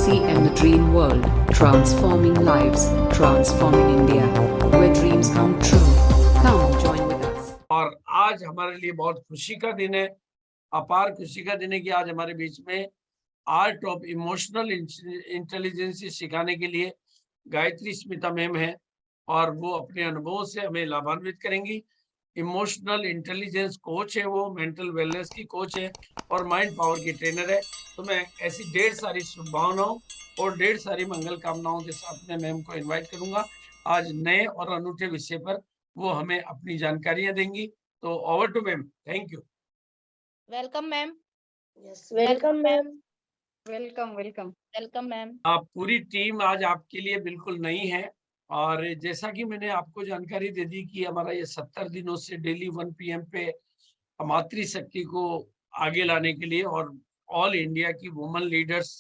TCM The Dream World, transforming lives, transforming India, where dreams come true. Come join with us. और आज हमारे लिए बहुत खुशी का दिन है, अपार खुशी का दिन है कि आज हमारे बीच में आर्ट ऑफ इमोशनल इंटेलिजेंस सिखाने के लिए गायत्री स्मिता मैम है और वो अपने अनुभवों से हमें लाभान्वित करेंगी। इमोशनल इंटेलिजेंस कोच है, वो मेंटल वेलनेस की कोच है और माइंड पावर की ट्रेनर है। तो मैं ऐसी ढेर सारी शुभकामनाओं और ढेर सारी मंगल कामनाओं के साथ में मैम को इनवाइट करूंगा। आज नए और अनूठे विषय पर वो हमें अपनी जानकारियां देंगी। तो over to ma'am. Thank you. Welcome ma'am. Yes welcome ma'am. Welcome ma'am. आप पूरी टीम आज आपके लिए बिल्कुल नई है और जैसा कि मैंने आपको जानकारी दे दी कि हमारा ये 70 दिनों से डेली 1 PM पे मातृशक्ति को आगे लाने के लिए और ऑल इंडिया की वुमन लीडर्स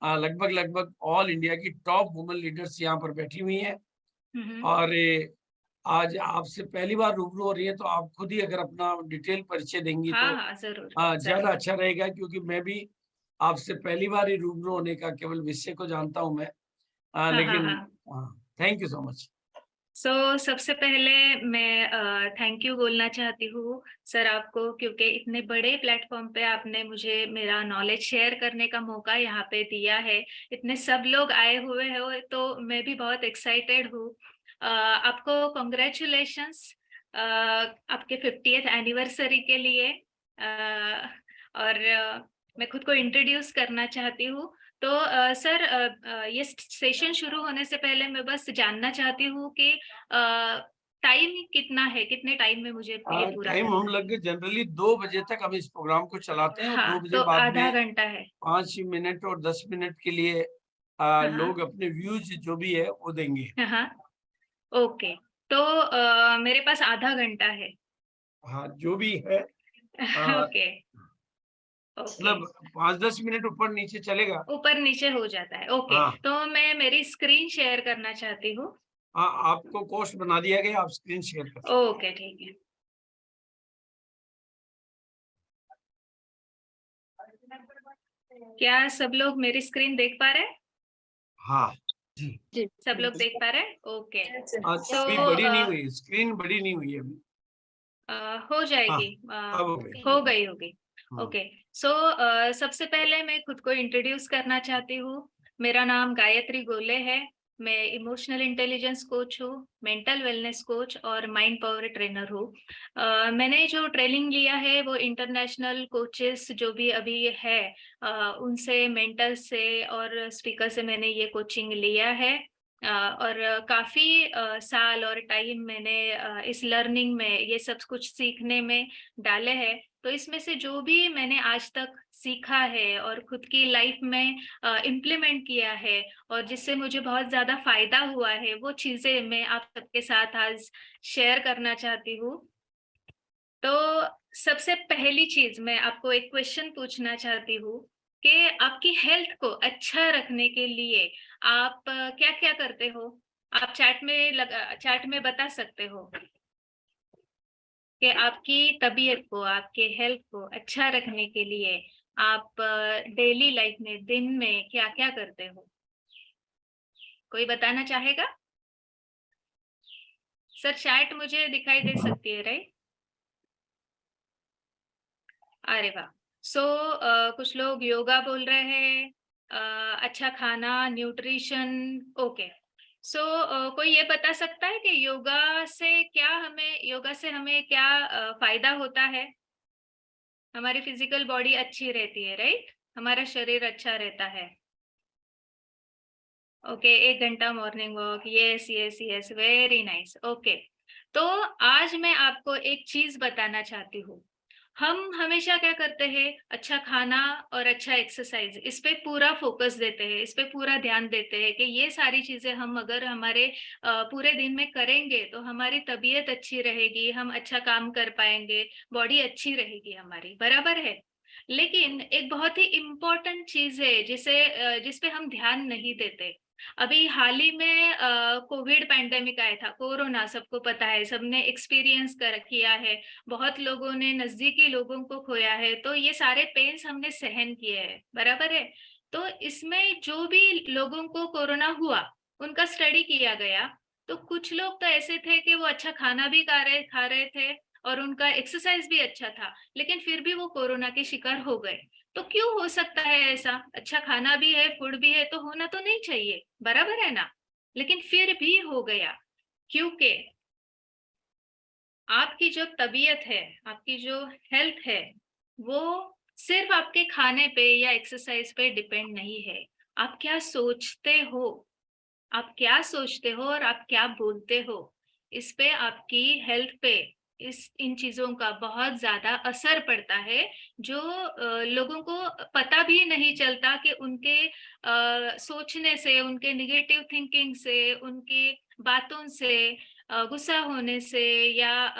लगभग ऑल इंडिया की टॉप वुमन लीडर्स यहाँ पर बैठी हुई हैं और आज आपसे पहली बार रूबरू हो रही है, तो आप खुद ही अगर अपना डिटेल परिचय देंगी हाँ, जरूर ज्यादा अच्छा रहेगा, क्योंकि मैं भी आपसे पहली बार ही रूबरू होने का केवल विषय को जानता हूं मैं। लेकिन थैंक यू सो मच। सबसे पहले मैं थैंक यू बोलना चाहती हूँ सर आपको, क्योंकि इतने बड़े प्लेटफॉर्म पे आपने मुझे मेरा नॉलेज शेयर करने का मौका यहाँ पे दिया है। इतने सब लोग आए हुए हो तो मैं भी बहुत एक्साइटेड हूँ। आपको कॉन्ग्रेचुलेशंस आपके 50th एनिवर्सरी के लिए। और मैं खुद को इंट्रोड्यूस करना चाहती हूँ। तो सर ये सेशन शुरू होने से पहले मैं बस जानना चाहती हूँ कि टाइम कितना है, कितने टाइम में मुझे ये पूरा टाइम हम लग जनरली 2 बजे तक हम इस प्रोग्राम को चलाते हैं। हाँ, 2 बजे तो बाद आधा में घंटा है। 5 मिनट और 10 मिनट के लिए लोग अपने व्यूज जो भी है वो देंगे। हाँ, ओके। तो मेरे पास आधा घंटा है। हाँ, जो भी है ओके मतलब 5-10 मिनट ऊपर नीचे चलेगा, ऊपर नीचे हो जाता है। ओके हाँ। तो मैं मेरी स्क्रीन शेयर करना चाहती हूँ। हाँ, आपको कोर्स बना दिया गया, आप स्क्रीन शेयर कर। ओके ठीक है। क्या सब लोग मेरी स्क्रीन देख पा रहे हैं? हाँ जी सब लोग देख पा रहे हैं। ओके अभी बड़ी नहीं हुई, स्क्रीन बड़ी नहीं हुई अभी। हो जाएगी। अब हो गई होगी। ओके सबसे पहले मैं खुद को इंट्रोड्यूस करना चाहती हूँ। मेरा नाम गायत्री गोले है। मैं इमोशनल इंटेलिजेंस कोच हूँ, मेंटल वेलनेस कोच और माइंड पावर ट्रेनर हूँ। मैंने जो ट्रेनिंग लिया है वो इंटरनेशनल कोचेस जो भी अभी है उनसे, मेंटर से और स्पीकर से मैंने ये कोचिंग लिया है। और काफी साल और टाइम मैंने इस लर्निंग में, ये सब कुछ सीखने में डाले हैं। तो इसमें से जो भी मैंने आज तक सीखा है और खुद की लाइफ में इम्प्लीमेंट किया है और जिससे मुझे बहुत ज्यादा फायदा हुआ है, वो चीजें मैं आप सबके साथ आज शेयर करना चाहती हूँ। तो सबसे पहली चीज मैं आपको एक क्वेश्चन पूछना चाहती हूँ कि आपकी हेल्थ को अच्छा रखने के लिए आप क्या क्या करते हो? आप चैट में बता सकते हो कि आपकी तबीयत को, आपके हेल्थ को अच्छा रखने के लिए आप डेली लाइफ में, दिन में क्या क्या करते हो? कोई बताना चाहेगा? सर चैट मुझे दिखाई दे सकती है राइट? अरे वाह। कुछ लोग योगा बोल रहे हैं, अच्छा खाना, न्यूट्रिशन। ओके कोई ये बता सकता है कि योगा से हमें क्या फायदा होता है? हमारी फिजिकल बॉडी अच्छी रहती है राइट? हमारा शरीर अच्छा रहता है। ओके 1 घंटा morning walk, yes yes yes, very nice. Okay तो आज मैं आपको एक चीज बताना चाहती हूँ। हम हमेशा क्या करते हैं, अच्छा खाना और अच्छा एक्सरसाइज, इस पे पूरा फोकस देते हैं, इस पे पूरा ध्यान देते हैं कि ये सारी चीजें हम अगर हमारे पूरे दिन में करेंगे तो हमारी तबीयत अच्छी रहेगी, हम अच्छा काम कर पाएंगे, बॉडी अच्छी रहेगी हमारी, बराबर है। लेकिन एक बहुत ही इम्पोर्टेंट चीज है जिस पे हम ध्यान नहीं देते। अभी हाल ही में कोविड पैंडेमिक आया था, कोरोना, सबको पता है, सबने एक्सपीरियंस किया है, बहुत लोगों ने नजदीकी लोगों को खोया है, तो ये सारे पेन्स हमने सहन किए हैं, बराबर है। तो इसमें जो भी लोगों को कोरोना हुआ उनका स्टडी किया गया, तो कुछ लोग तो ऐसे थे कि वो अच्छा खाना भी खा रहे थे और उनका एक्सरसाइज भी अच्छा था, लेकिन फिर भी वो कोरोना के शिकार हो गए। तो क्यों हो सकता है ऐसा? अच्छा खाना भी है, फूड भी है, तो होना तो नहीं चाहिए, बराबर है ना? लेकिन फिर भी हो गया, क्योंकि आपकी जो तबीयत है, आपकी जो हेल्थ है, वो सिर्फ आपके खाने पे या एक्सरसाइज पे डिपेंड नहीं है। आप क्या सोचते हो, आप क्या सोचते हो और आप क्या बोलते हो, इस पे आपकी हेल्थ पे इस इन चीजों का बहुत ज्यादा असर पड़ता है, जो लोगों को पता भी नहीं चलता कि उनके सोचने से, उनके निगेटिव थिंकिंग से, उनकी बातों से, गुस्सा होने से या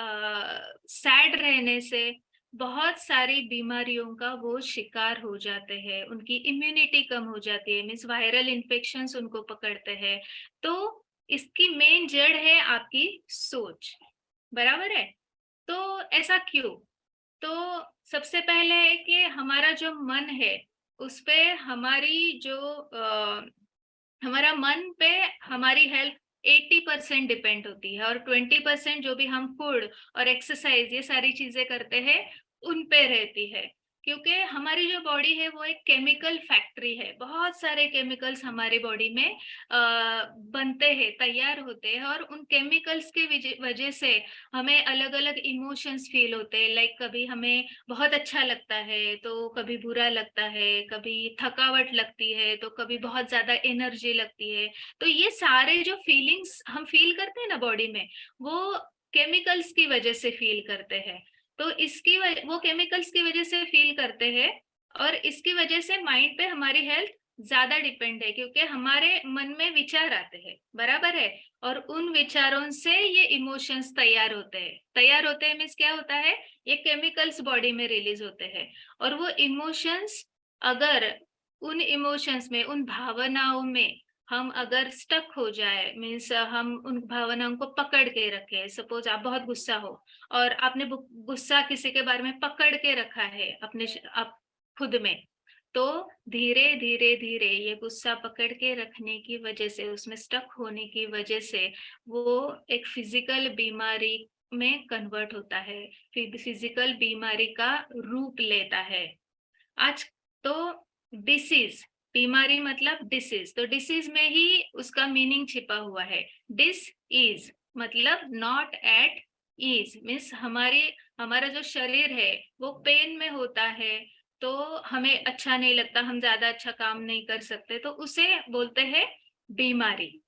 सैड रहने से बहुत सारी बीमारियों का वो शिकार हो जाते हैं, उनकी इम्यूनिटी कम हो जाती है, मीन्स वायरल इन्फेक्शंस उनको पकड़ते हैं। तो इसकी मेन जड़ है आपकी सोच, बराबर है? तो ऐसा क्यों? तो सबसे पहले है कि हमारा जो मन है उस पे हमारा मन पे हमारी हेल्थ 80% डिपेंड होती है, और 20% जो भी हम फूड और एक्सरसाइज ये सारी चीजें करते हैं उन पे रहती है। क्योंकि हमारी जो बॉडी है वो एक केमिकल फैक्ट्री है, बहुत सारे केमिकल्स हमारी बॉडी में बनते हैं, तैयार होते हैं, और उन केमिकल्स के वजह से हमें अलग अलग इमोशंस फील होते हैं। लाइक कभी हमें बहुत अच्छा लगता है, तो कभी बुरा लगता है, कभी थकावट लगती है, तो कभी बहुत ज्यादा एनर्जी लगती है। तो ये सारे जो फीलिंग्स हम फील करते हैं ना बॉडी में, वो केमिकल्स की वजह से फील करते हैं। तो वो केमिकल्स की वजह से फील करते हैं, और इसकी वजह से माइंड पे हमारी हेल्थ ज्यादा डिपेंड है, क्योंकि हमारे मन में विचार आते हैं, बराबर है? और उन विचारों से ये इमोशंस तैयार होते हैं मीन्स क्या होता है, ये केमिकल्स बॉडी में रिलीज होते हैं। और वो इमोशंस, अगर उन इमोशंस में, उन भावनाओं में हम अगर स्टक हो जाए, मीन्स हम उन भावनाओं को पकड़ के रखे, सपोज आप बहुत गुस्सा हो और आपने गुस्सा किसी के बारे में पकड़ के रखा है आप खुद में, तो धीरे धीरे धीरे ये गुस्सा पकड़ के रखने की वजह से, उसमें स्टक होने की वजह से वो एक फिजिकल बीमारी में कन्वर्ट होता है, फिजिकल बीमारी का रूप लेता है। आज तो डिसीज, बीमारी मतलब डिसीज, तो डिसीज में ही उसका मीनिंग छिपा हुआ है। डिस इज मतलब नॉट एट ईज, मीन्स हमारा जो शरीर है वो पेन में होता है, तो हमें अच्छा नहीं लगता, हम ज्यादा अच्छा काम नहीं कर सकते, तो उसे बोलते हैं बीमारी।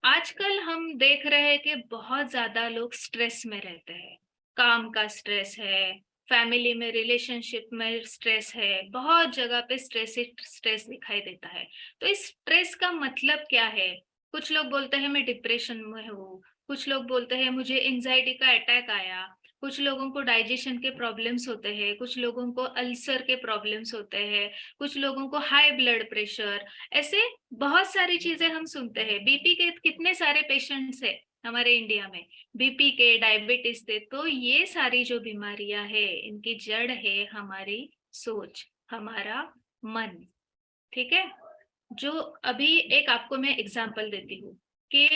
आजकल हम देख रहे हैं कि बहुत ज्यादा लोग स्ट्रेस में रहते हैं, काम का स्ट्रेस है, फैमिली में रिलेशनशिप में स्ट्रेस है, बहुत जगह पे स्ट्रेस दिखाई देता है। तो इस स्ट्रेस का मतलब क्या है? कुछ लोग बोलते हैं मैं डिप्रेशन में हूँ, कुछ लोग बोलते हैं मुझे एंजाइटी का अटैक आया, कुछ लोगों को डाइजेशन के प्रॉब्लम्स होते हैं, कुछ लोगों को अल्सर के प्रॉब्लम्स होते हैं, कुछ लोगों को हाई ब्लड प्रेशर, ऐसे बहुत सारी चीजें हम सुनते हैं। बीपी के कितने सारे पेशेंट्स है हमारे इंडिया में, बीपी के, डायबिटीज के। तो ये सारी जो बीमारियां है इनकी जड़ है हमारी सोच, हमारा मन, ठीक है? जो अभी एक आपको मैं एग्जांपल देती हूँ कि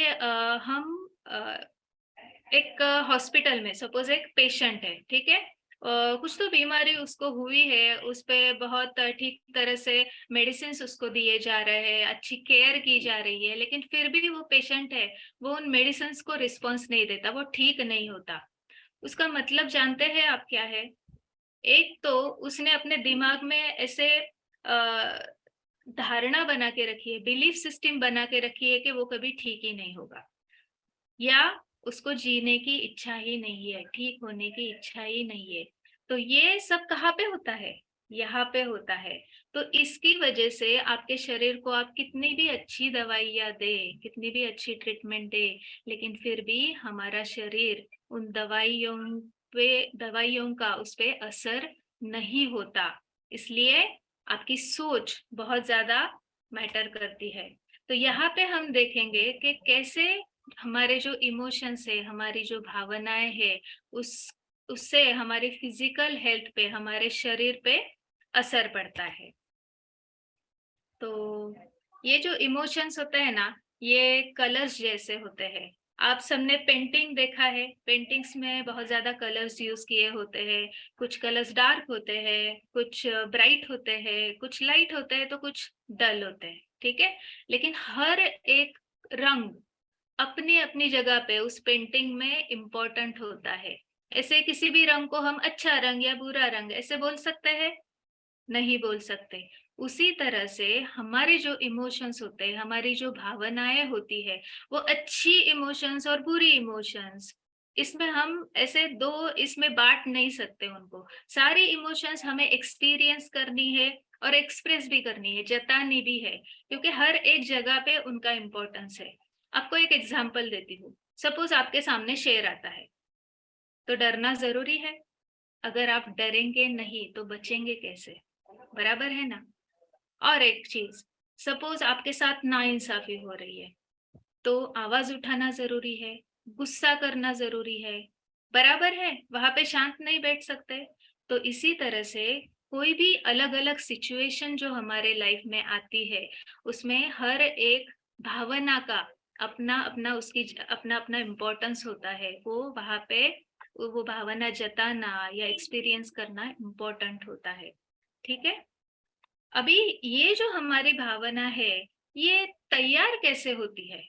हम एक हॉस्पिटल में सपोज एक पेशेंट है, ठीक है? कुछ तो बीमारी उसको हुई है, उस पे बहुत ठीक तरह से मेडिसिन उसको दिए जा रहे हैं, अच्छी केयर की जा रही है, लेकिन फिर भी वो पेशेंट है, वो उन मेडिसिन को रिस्पॉन्स नहीं देता, वो ठीक नहीं होता। उसका मतलब जानते हैं आप क्या है? एक तो उसने अपने दिमाग में ऐसे धारणा बना के रखी है, बिलीफ सिस्टम बना के रखी है कि वो कभी ठीक ही नहीं होगा, या उसको जीने की इच्छा ही नहीं है, ठीक होने की इच्छा ही नहीं है। तो ये सब कहाँ पे होता है? यहाँ पे होता है। तो इसकी वजह से आपके शरीर को आप कितनी भी अच्छी दवाइयाँ दे, कितनी भी अच्छी ट्रीटमेंट दे, लेकिन फिर भी हमारा शरीर उन दवाइयों का उस पे असर नहीं होता। इसलिए आपकी सोच बहुत ज्यादा मैटर करती है। तो यहाँ पे हम देखेंगे कि कैसे हमारे जो इमोशंस है, हमारी जो भावनाएं है, उससे हमारी फिजिकल हेल्थ पे, हमारे शरीर पे असर पड़ता है। तो ये जो इमोशंस होते हैं ना, ये कलर्स जैसे होते हैं। आप सबने पेंटिंग देखा है, पेंटिंग्स में बहुत ज्यादा कलर्स यूज किए होते हैं। कुछ कलर्स डार्क होते हैं, कुछ ब्राइट होते हैं, कुछ लाइट होते हैं, तो कुछ डल होते हैं, ठीक है। लेकिन हर एक रंग अपनी अपनी जगह पे उस पेंटिंग में इम्पोर्टेंट होता है। ऐसे किसी भी रंग को हम अच्छा रंग या बुरा रंग ऐसे बोल सकते हैं? नहीं बोल सकते। उसी तरह से हमारे जो इमोशंस होते हैं, हमारी जो भावनाएं होती है, वो अच्छी इमोशंस और बुरी इमोशंस, इसमें हम ऐसे दो इसमें बांट नहीं सकते उनको। सारी इमोशंस हमें एक्सपीरियंस करनी है और एक्सप्रेस भी करनी है, जतानी भी है, क्योंकि हर एक जगह पे उनका इम्पोर्टेंस है। आपको एक एग्जांपल देती हूँ। सपोज आपके सामने शेर आता है, तो डरना जरूरी है। अगर आप डरेंगे नहीं तो बचेंगे कैसे? बराबर है ना। और एक चीज, सपोज आपके साथ नाइंसाफी हो रही है, तो आवाज उठाना जरूरी है, गुस्सा करना जरूरी है, बराबर है। वहां पे शांत नहीं बैठ सकते। तो इसी तरह से कोई भी अलग अलग सिचुएशन जो हमारे लाइफ में आती है, उसमें हर एक भावना का अपना अपना उसकी अपना अपना इम्पोर्टेंस होता है। वो वहां पे वो भावना जताना या एक्सपीरियंस करना इम्पोर्टेंट होता है, ठीक है। अभी ये जो हमारी भावना है, ये तैयार कैसे होती है?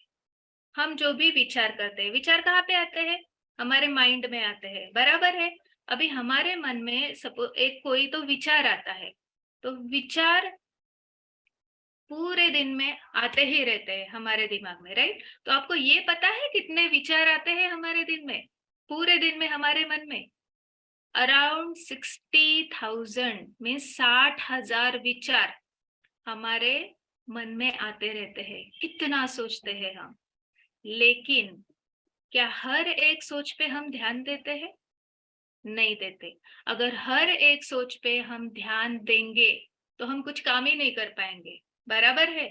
हम जो भी विचार करते हैं, विचार कहाँ पे आते हैं? हमारे माइंड में आते हैं, बराबर है। अभी हमारे मन में सपोज एक कोई तो विचार आता है, तो विचार पूरे दिन में आते ही रहते हैं हमारे दिमाग में, राइट। तो आपको ये पता है कितने विचार आते हैं हमारे दिन में, पूरे दिन में हमारे मन में? अराउंड 60,000 मीन्स 60,000 विचार हमारे मन में आते रहते हैं। कितना सोचते हैं हम, लेकिन क्या हर एक सोच पे हम ध्यान देते हैं? नहीं देते। अगर हर एक सोच पे हम ध्यान देंगे तो हम कुछ काम ही नहीं कर पाएंगे, बराबर है।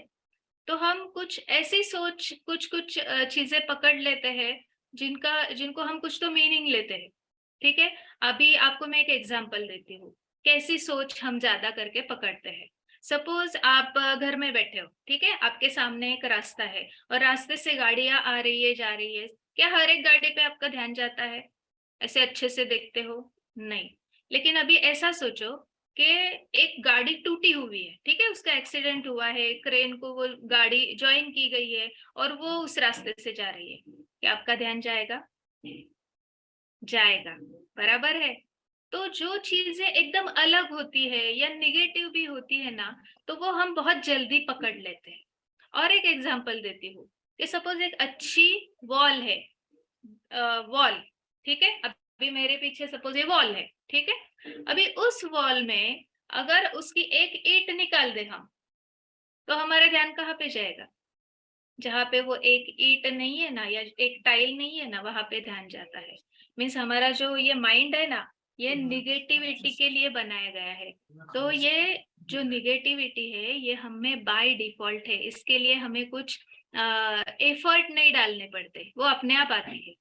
तो हम कुछ ऐसी सोच, कुछ कुछ चीजें पकड़ लेते हैं जिनको हम कुछ तो मीनिंग लेते हैं, ठीक है। अभी आपको मैं एक एग्जांपल देती हूँ, कैसी सोच हम ज्यादा करके पकड़ते हैं। सपोज आप घर में बैठे हो, ठीक है, आपके सामने एक रास्ता है और रास्ते से गाड़ियां आ रही है, जा रही है। क्या हर एक गाड़ी पे आपका ध्यान जाता है? ऐसे अच्छे से देखते हो? नहीं। लेकिन अभी ऐसा सोचो कि एक गाड़ी टूटी हुई है, ठीक है, उसका एक्सीडेंट हुआ है, क्रेन को वो गाड़ी ज्वाइन की गई है और वो उस रास्ते से जा रही है। क्या आपका ध्यान जाएगा? जाएगा, बराबर है। तो जो चीजें एकदम अलग होती है या निगेटिव भी होती है ना, तो वो हम बहुत जल्दी पकड़ लेते हैं। और एक एग्जांपल देती हूँ कि सपोज एक अच्छी वॉल है, वॉल, ठीक है। अभी मेरे पीछे सपोज ये वॉल है, ठीक है। अभी उस वॉल में अगर उसकी एक ईंट निकाल दे हम, तो हमारा ध्यान कहाँ पे जाएगा? जहाँ पे वो एक ईंट नहीं है ना, या एक टाइल नहीं है ना, वहां पे ध्यान जाता है। मीन्स हमारा जो ये माइंड है ना, ये निगेटिविटी के लिए बनाया गया है। तो ये जो निगेटिविटी है, ये हमें बाय डिफॉल्ट है, इसके लिए हमें कुछ एफर्ट नहीं डालने पड़ते, वो अपने आप आती है।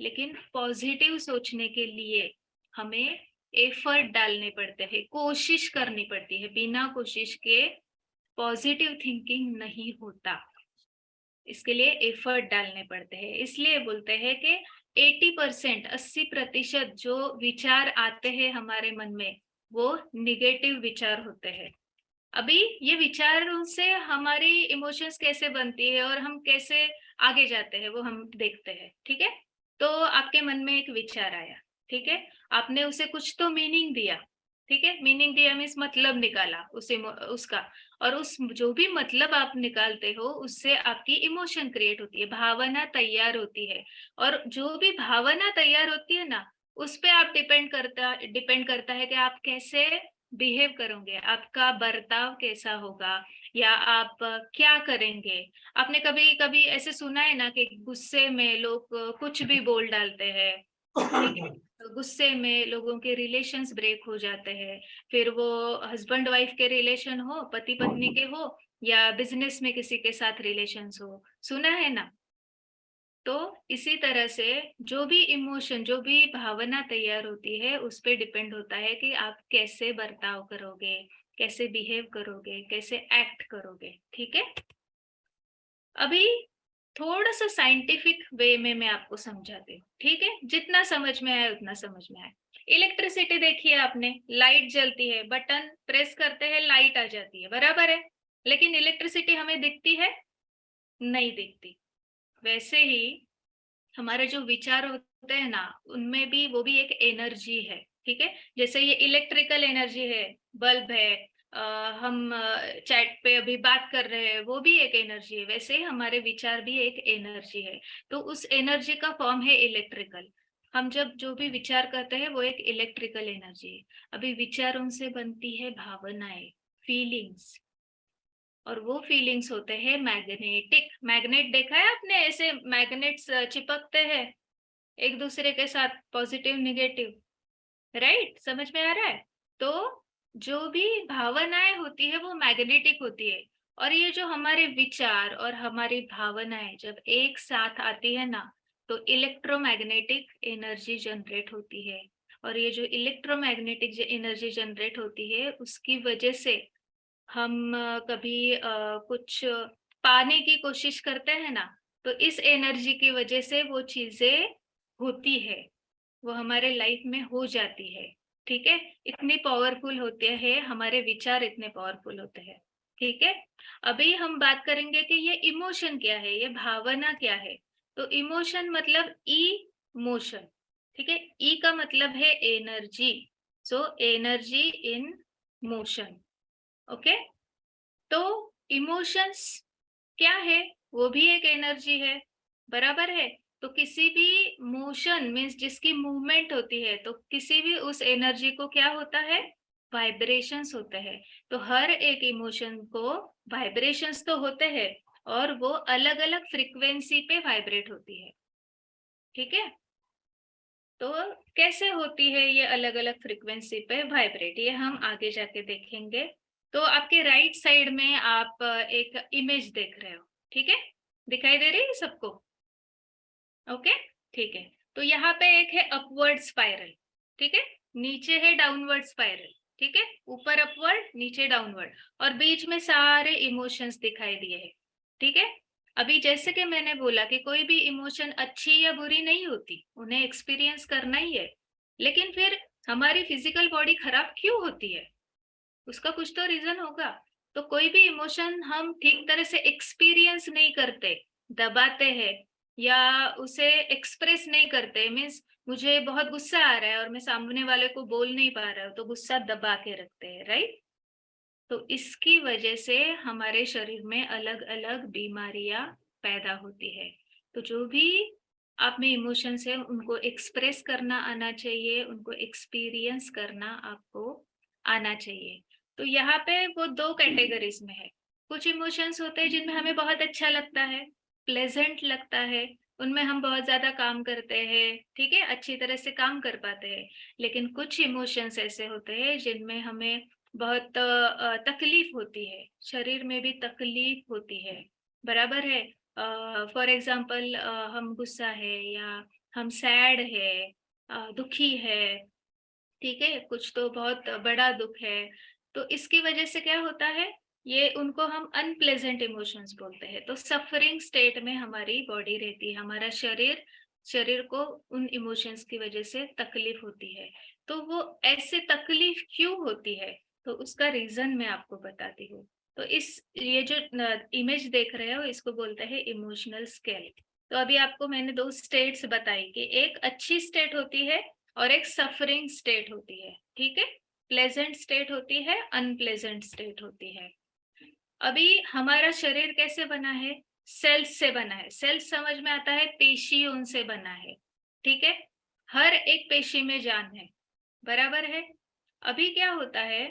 लेकिन पॉजिटिव सोचने के लिए हमें एफर्ट डालने पड़ते हैं, कोशिश करनी पड़ती है। बिना कोशिश के पॉजिटिव थिंकिंग नहीं होता, इसके लिए एफर्ट डालने पड़ते हैं। इसलिए बोलते हैं कि 80%, 80% जो विचार आते हैं हमारे मन में, वो निगेटिव विचार होते हैं। अभी ये विचारों से हमारी इमोशंस कैसे बनती है और हम कैसे आगे जाते हैं, वो हम देखते हैं, ठीक है। तो आपके मन में एक विचार आया, ठीक है, आपने उसे कुछ तो मीनिंग दिया, ठीक है। मीनिंग दिया मीन्स मतलब निकाला उसका, और उस जो भी मतलब आप निकालते हो, उससे आपकी इमोशन क्रिएट होती है, भावना तैयार होती है। और जो भी भावना तैयार होती है ना, उस पे आप डिपेंड करता है कि आप कैसे बिहेव करोगे, आपका बर्ताव कैसा होगा, या आप क्या करेंगे। आपने कभी कभी ऐसे सुना है ना कि गुस्से में लोग कुछ भी बोल डालते हैं, ठीक है। तो गुस्से में लोगों के रिलेशंस ब्रेक हो जाते हैं। फिर वो हस्बैंड वाइफ के रिलेशन हो, पति पत्नी के हो, या बिजनेस में किसी के साथ रिलेशंस हो, सुना है ना। तो इसी तरह से जो भी इमोशन, जो भी भावना तैयार होती है, उस पे डिपेंड होता है कि आप कैसे बर्ताव करोगे, कैसे बिहेव करोगे, कैसे एक्ट करोगे, ठीक है। अभी थोड़ा सा साइंटिफिक वे में मैं आपको समझाती हूँ, ठीक है, जितना समझ में आए उतना समझ में आए। इलेक्ट्रिसिटी देखिए आपने, लाइट जलती है, बटन प्रेस करते हैं, लाइट आ जाती है, बराबर है, लेकिन इलेक्ट्रिसिटी हमें दिखती है? नहीं दिखती। वैसे ही हमारे जो विचार होते हैं ना, उनमें भी वो भी एक एनर्जी है, ठीक है। जैसे ये इलेक्ट्रिकल एनर्जी है, बल्ब है, हम चैट पे अभी बात कर रहे हैं, वो भी एक एनर्जी है। वैसे ही हमारे विचार भी एक एनर्जी है, तो उस एनर्जी का फॉर्म है इलेक्ट्रिकल। हम जब जो भी विचार करते हैं वो एक इलेक्ट्रिकल एनर्जी है। अभी विचारों से बनती है भावनाएं, फीलिंग्स, और वो फीलिंग्स होते हैं मैग्नेटिक। मैग्नेट देखा है आपने, ऐसे मैग्नेट्स चिपकते हैं एक दूसरे के साथ, पॉजिटिव नेगेटिव, राइट, समझ में आ रहा है। तो जो भी भावनाएं होती है वो मैग्नेटिक होती है, और ये जो हमारे विचार और हमारी भावनाएं जब एक साथ आती है ना, तो इलेक्ट्रोमैग्नेटिक एनर्जी जनरेट होती है। और ये जो इलेक्ट्रोमैग्नेटिक एनर्जी जनरेट होती है, उसकी वजह से हम कभी कुछ पाने की कोशिश करते हैं ना, तो इस एनर्जी की वजह से वो चीजें होती है, वो हमारे लाइफ में हो जाती है, ठीक है। इतनी पावरफुल होते हैं हमारे विचार, इतने पावरफुल होते हैं, ठीक है। अभी हम बात करेंगे कि ये इमोशन क्या है, ये भावना क्या है। तो इमोशन मतलब ई मोशन, ठीक है। ई का मतलब है energy, so energy in motion, okay. तो इमोशंस क्या है, वो भी एक एनर्जी है, बराबर है। तो किसी भी मोशन मीन्स जिसकी मूवमेंट होती है, तो किसी भी उस एनर्जी को क्या होता है, वाइब्रेशंस होते हैं। तो हर एक इमोशन को वाइब्रेशंस तो होते हैं, और वो अलग अलग फ्रीक्वेंसी पे वाइब्रेट होती है, ठीक है। तो कैसे होती है ये अलग अलग फ्रीक्वेंसी पे वाइब्रेट, ये हम आगे जाके देखेंगे। तो आपके राइट साइड में आप एक इमेज देख रहे हो, ठीक है, दिखाई दे रही है सबको, ओके, ठीक है। तो यहाँ पे एक है अपवर्ड स्पाइरल, ठीक है, नीचे है डाउनवर्ड स्पाइरल, ठीक है, ऊपर अपवर्ड, नीचे डाउनवर्ड, और बीच में सारे इमोशंस दिखाई दिए हैं, ठीक है। अभी जैसे कि मैंने बोला कि कोई भी इमोशन अच्छी या बुरी नहीं होती, उन्हें एक्सपीरियंस करना ही है, लेकिन फिर हमारी फिजिकल बॉडी खराब क्यों होती है, उसका कुछ तो रीजन होगा। तो कोई भी इमोशन हम ठीक तरह से एक्सपीरियंस नहीं करते, दबाते हैं, या उसे एक्सप्रेस नहीं करते, मीन्स मुझे बहुत गुस्सा आ रहा है और मैं सामने वाले को बोल नहीं पा रहा हूँ, तो गुस्सा दबा के रखते हैं, राइट। तो इसकी वजह से हमारे शरीर में अलग अलग बीमारियां पैदा होती है। तो जो भी आप में इमोशंस है, उनको एक्सप्रेस करना आना चाहिए, उनको एक्सपीरियंस करना आपको आना चाहिए। तो यहाँ पे वो दो कैटेगरीज में है। कुछ इमोशंस होते हैं जिनमें हमें बहुत अच्छा लगता है, प्लेजेंट लगता है, उनमें हम बहुत ज्यादा काम करते हैं, ठीक है, अच्छी तरह से काम कर पाते हैं। लेकिन कुछ इमोशंस ऐसे होते हैं जिनमें हमें बहुत तकलीफ होती है, शरीर में भी तकलीफ होती है, बराबर है। फॉर एग्जाम्पल हम गुस्सा है, या हम सैड है, दुखी है, ठीक है, कुछ तो बहुत बड़ा दुख है। तो इसकी वजह से क्या होता है, ये उनको हम अनप्लेजेंट इमोशंस बोलते हैं। तो सफरिंग स्टेट में हमारी बॉडी रहती है, हमारा शरीर को उन इमोशंस की वजह से तकलीफ होती है। तो वो ऐसे तकलीफ क्यों होती है, तो उसका रीजन मैं आपको बताती हूँ। तो ये जो इमेज देख रहे हो, इसको बोलते हैं इमोशनल स्केल। तो अभी आपको मैंने दो स्टेट्स बताई कि एक अच्छी स्टेट होती है और एक सफरिंग स्टेट होती है, ठीक है, प्लेजेंट स्टेट होती है, अनप्लेजेंट स्टेट होती है। अभी हमारा शरीर कैसे बना है, सेल्स से बना है। सेल्स समझ में आता है, पेशियों से बना है, ठीक है, हर एक पेशी में जान है, बराबर है। अभी क्या होता है,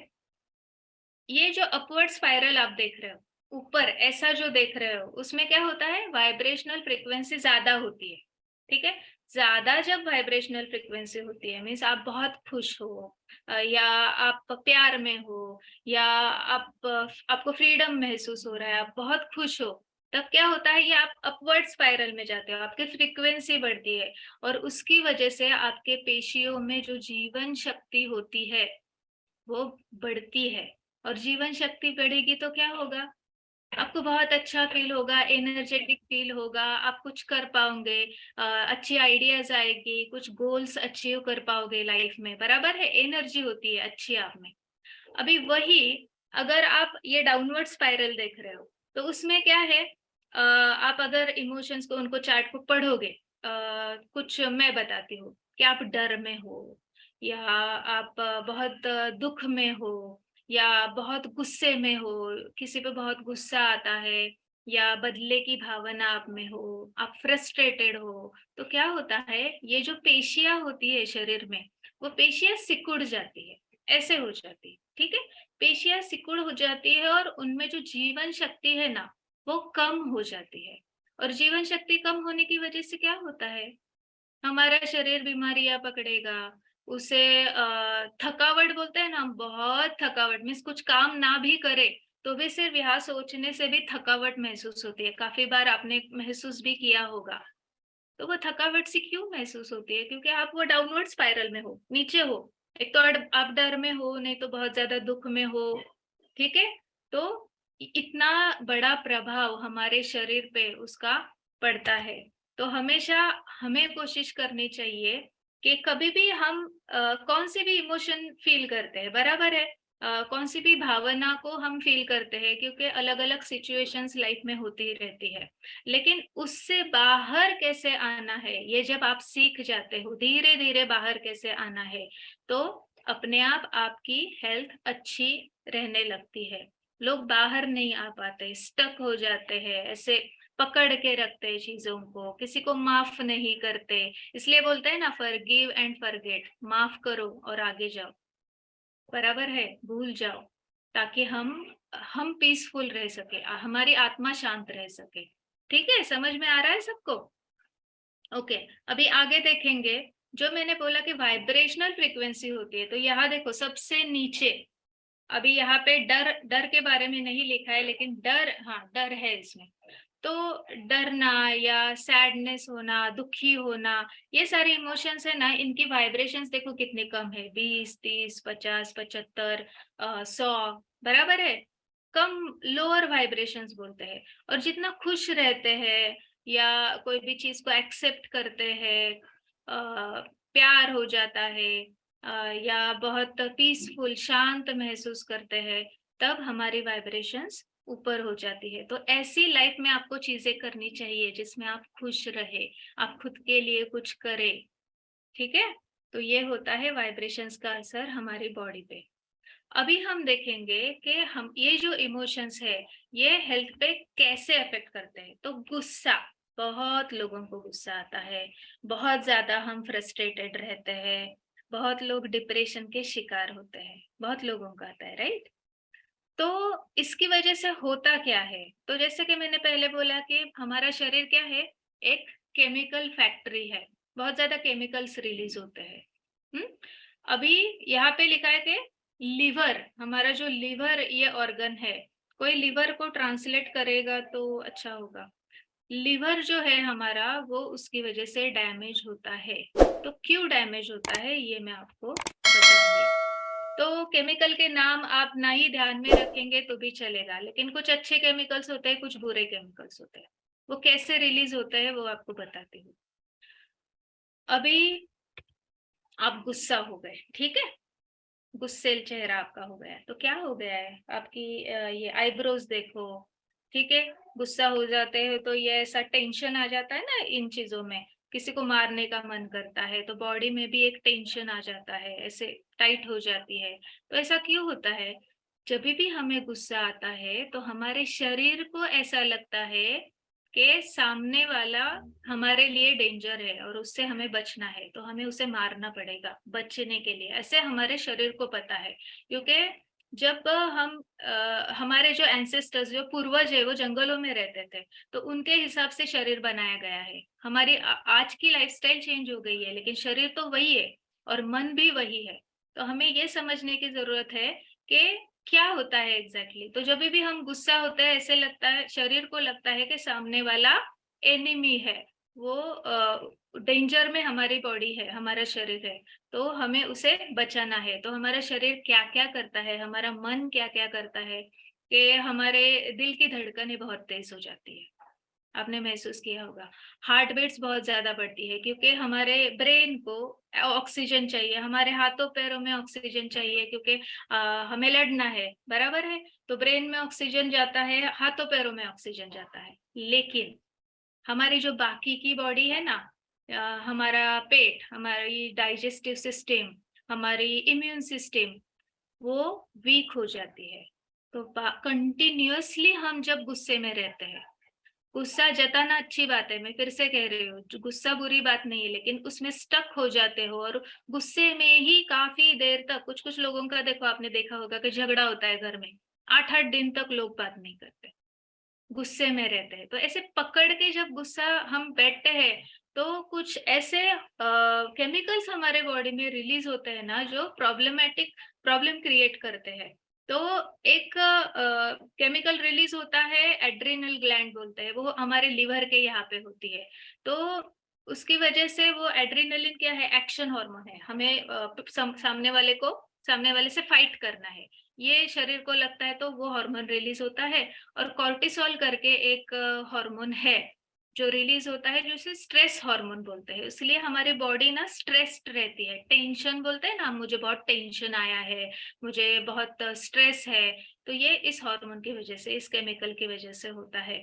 ये जो अपवर्ड स्पाइरल आप देख रहे हो ऊपर, ऐसा जो देख रहे हो, उसमें क्या होता है, वाइब्रेशनल फ्रीक्वेंसी ज्यादा होती है, ठीक है। ज्यादा जब वाइब्रेशनल फ्रीक्वेंसी होती है, मीन्स आप बहुत खुश हो, या आप प्यार में हो, या आपको फ्रीडम महसूस हो रहा है, आप बहुत खुश हो, तब क्या होता है, ये आप अपवर्ड स्पाइरल में जाते हो, आपकी फ्रीक्वेंसी बढ़ती है, और उसकी वजह से आपके पेशियों में जो जीवन शक्ति होती है वो बढ़ती है, और जीवन शक्ति बढ़ेगी तो क्या होगा, आपको बहुत अच्छा फील होगा, एनर्जेटिक फील होगा, आप कुछ कर पाओगे, अच्छी आइडियाज आएगी, कुछ गोल्स अचीव कर पाओगे लाइफ में, बराबर है, एनर्जी होती है अच्छी आप में। अभी वही अगर आप ये डाउनवर्ड स्पाइरल देख रहे हो तो उसमें क्या है, आप अगर इमोशंस को, उनको चार्ट को पढ़ोगे, कुछ मैं बताती हूँ कि आप डर में हो, या आप बहुत दुख में हो, या बहुत गुस्से में हो, किसी पे बहुत गुस्सा आता है, या बदले की भावना आप में हो, आप फ्रस्ट्रेटेड हो, तो क्या होता है, ये जो पेशियां होती है शरीर में, वो पेशियां सिकुड़ जाती है, ऐसे हो जाती है, ठीक है, पेशियां सिकुड़ हो जाती है और उनमें जो जीवन शक्ति है ना, वो कम हो जाती है। और जीवन शक्ति कम होने की वजह से क्या होता है, हमारा शरीर बीमारियां पकड़ेगा, उसे थकावट बोलते हैं ना, बहुत थकावट, मीन्स कुछ काम ना भी करे तो भी सिर्फ यहाँ सोचने से भी थकावट महसूस होती है, काफी बार आपने महसूस भी किया होगा। तो वो थकावट सी क्यों महसूस होती है, क्योंकि आप वो डाउनवर्ड स्पाइरल में हो, नीचे हो, एक तो आप डर में हो, नहीं तो बहुत ज्यादा दुख में हो, ठीक है, तो इतना बड़ा प्रभाव हमारे शरीर पे उसका पड़ता है। तो हमेशा हमें कोशिश करनी चाहिए कि कभी भी हम कौन सी भी इमोशन फील करते हैं, बराबर है, कौन सी भी भावना को हम फील करते हैं, क्योंकि अलग अलग सिचुएशंस लाइफ में होती रहती है, लेकिन उससे बाहर कैसे आना है, ये जब आप सीख जाते हो धीरे धीरे बाहर कैसे आना है, तो अपने आप आपकी हेल्थ अच्छी रहने लगती है। लोग बाहर नहीं आ पाते, स्टक हो जाते हैं, ऐसे पकड़ के रखते हैं चीजों को, किसी को माफ नहीं करते, इसलिए बोलते हैं ना, फॉरगिव एंड फॉरगेट, माफ करो और आगे जाओ, बराबर है, भूल जाओ, ताकि हम पीसफुल रह सके, हमारी आत्मा शांत रह सके। ठीक है, समझ में आ रहा है सबको? ओके, अभी आगे देखेंगे, जो मैंने बोला कि वाइब्रेशनल फ्रीक्वेंसी होती है, तो यहाँ देखो सबसे नीचे, अभी यहाँ पे डर डर के बारे में नहीं लिखा है, लेकिन डर, हाँ डर है इसमें, तो डरना या सैडनेस होना, दुखी होना, ये सारे इमोशंस है ना, इनकी वाइब्रेशंस देखो कितनी कम है, 20, 30, 50, 75, 100, बराबर है, कम, लोअर वाइब्रेशंस बोलते हैं। और जितना खुश रहते हैं या कोई भी चीज को एक्सेप्ट करते हैं, प्यार हो जाता है, या बहुत पीसफुल शांत महसूस करते हैं, तब हमारी वाइब्रेशंस ऊपर हो जाती है। तो ऐसी लाइफ में आपको चीजें करनी चाहिए जिसमें आप खुश रहे, आप खुद के लिए कुछ करें, ठीक है, तो ये होता है वाइब्रेशंस का असर हमारी बॉडी पे। अभी हम देखेंगे कि हम ये जो इमोशंस है ये हेल्थ पे कैसे अफेक्ट करते हैं। तो गुस्सा, बहुत लोगों को गुस्सा आता है, बहुत ज्यादा हम फ्रस्ट्रेटेड रहते हैं, बहुत लोग डिप्रेशन के शिकार होते हैं, बहुत लोगों का आता है, राइट। तो इसकी वजह से होता क्या है, तो जैसे कि मैंने पहले बोला कि हमारा शरीर क्या है, एक केमिकल फैक्ट्री है, बहुत ज्यादा केमिकल्स रिलीज होते हैं। अभी यहाँ पे लिखा है कि लिवर, हमारा जो लिवर ये ऑर्गन है, कोई लिवर को ट्रांसलेट करेगा तो अच्छा होगा। लिवर जो है हमारा, वो उसकी वजह से डैमेज होता है। तो क्यों डैमेज होता है ये मैं आपको बताऊंगी। तो केमिकल के नाम आप ना ही ध्यान में रखेंगे तो भी चलेगा, लेकिन कुछ अच्छे केमिकल्स होते हैं, कुछ बुरे केमिकल्स होते हैं, वो कैसे रिलीज होते हैं वो आपको बताती हूँ। अभी आप गुस्सा हो गए, ठीक है, गुस्सेल चेहरा आपका हो गया है, तो क्या हो गया है, आपकी ये आईब्रोज देखो, ठीक है, गुस्सा हो जाते हैं तो ये ऐसा टेंशन आ जाता है ना इन चीजों में, किसी को मारने का मन करता है तो बॉडी में भी एक टेंशन आ जाता है, ऐसे टाइट हो जाती है। तो ऐसा क्यों होता है, जब भी हमें गुस्सा आता है तो हमारे शरीर को ऐसा लगता है कि सामने वाला हमारे लिए डेंजर है और उससे हमें बचना है, तो हमें उसे मारना पड़ेगा बचने के लिए, ऐसे हमारे शरीर को पता है। क्योंकि जब हम हमारे जो एंसेस्टर्स, जो पूर्वज है, वो जंगलों में रहते थे, तो उनके हिसाब से शरीर बनाया गया है। हमारी आज की लाइफस्टाइल चेंज हो गई है, लेकिन शरीर तो वही है और मन भी वही है। तो हमें ये समझने की जरूरत है कि क्या होता है एग्जैक्टली। तो जब भी हम गुस्सा होते हैं, ऐसे लगता है, शरीर को लगता है कि सामने वाला एनिमी है, वो डेंजर में हमारी बॉडी है, हमारा शरीर है, तो हमें उसे बचाना है। तो हमारा शरीर क्या क्या करता है, हमारा मन क्या क्या करता है कि हमारे दिल की धड़कनें बहुत तेज हो जाती है। आपने महसूस किया होगा, हार्ट बीट्स बहुत ज्यादा बढ़ती है, क्योंकि हमारे ब्रेन को ऑक्सीजन चाहिए, हमारे हाथों पैरों में ऑक्सीजन चाहिए, क्योंकि हमें लड़ना है, बराबर है। तो ब्रेन में ऑक्सीजन जाता है, हाथों पैरों में ऑक्सीजन जाता है। लेकिन हमारी जो बाकी की बॉडी है ना, हमारा पेट, हमारी डाइजेस्टिव सिस्टम, हमारी इम्यून सिस्टम, वो वीक हो जाती है। तो कंटिन्यूअसली हम जब गुस्से में रहते हैं, गुस्सा जताना अच्छी बात है, मैं फिर से कह रही हूँ, गुस्सा बुरी बात नहीं है, लेकिन उसमें स्टक हो जाते हो और गुस्से में ही काफी देर तक, कुछ कुछ लोगों का देखो, आपने देखा होगा कि झगड़ा होता है घर में, 8-8 दिन तक लोग बात नहीं करते, गुस्से में रहते हैं। तो ऐसे पकड़ के जब गुस्सा हम बैठते हैं, तो कुछ ऐसे केमिकल्स हमारे बॉडी में रिलीज होते हैं ना, जो प्रॉब्लम क्रिएट करते हैं। तो एक केमिकल रिलीज होता है, एड्रिनल ग्लैंड बोलते हैं, वो हमारे लिवर के यहाँ पे होती है। तो उसकी वजह से वो एड्रिनलिन क्या है, एक्शन हार्मोन है, हमें सामने वाले से फाइट करना है, ये शरीर को लगता है, तो वो हार्मोन रिलीज होता है। और कॉर्टिसोल करके एक हार्मोन है जो रिलीज होता है, जो इसे स्ट्रेस हार्मोन बोलते हैं। इसलिए हमारी बॉडी ना स्ट्रेस्ड रहती है, टेंशन बोलते हैं ना, मुझे बहुत टेंशन आया है, मुझे बहुत स्ट्रेस है, तो ये इस हार्मोन की वजह से, इस केमिकल की वजह से होता है,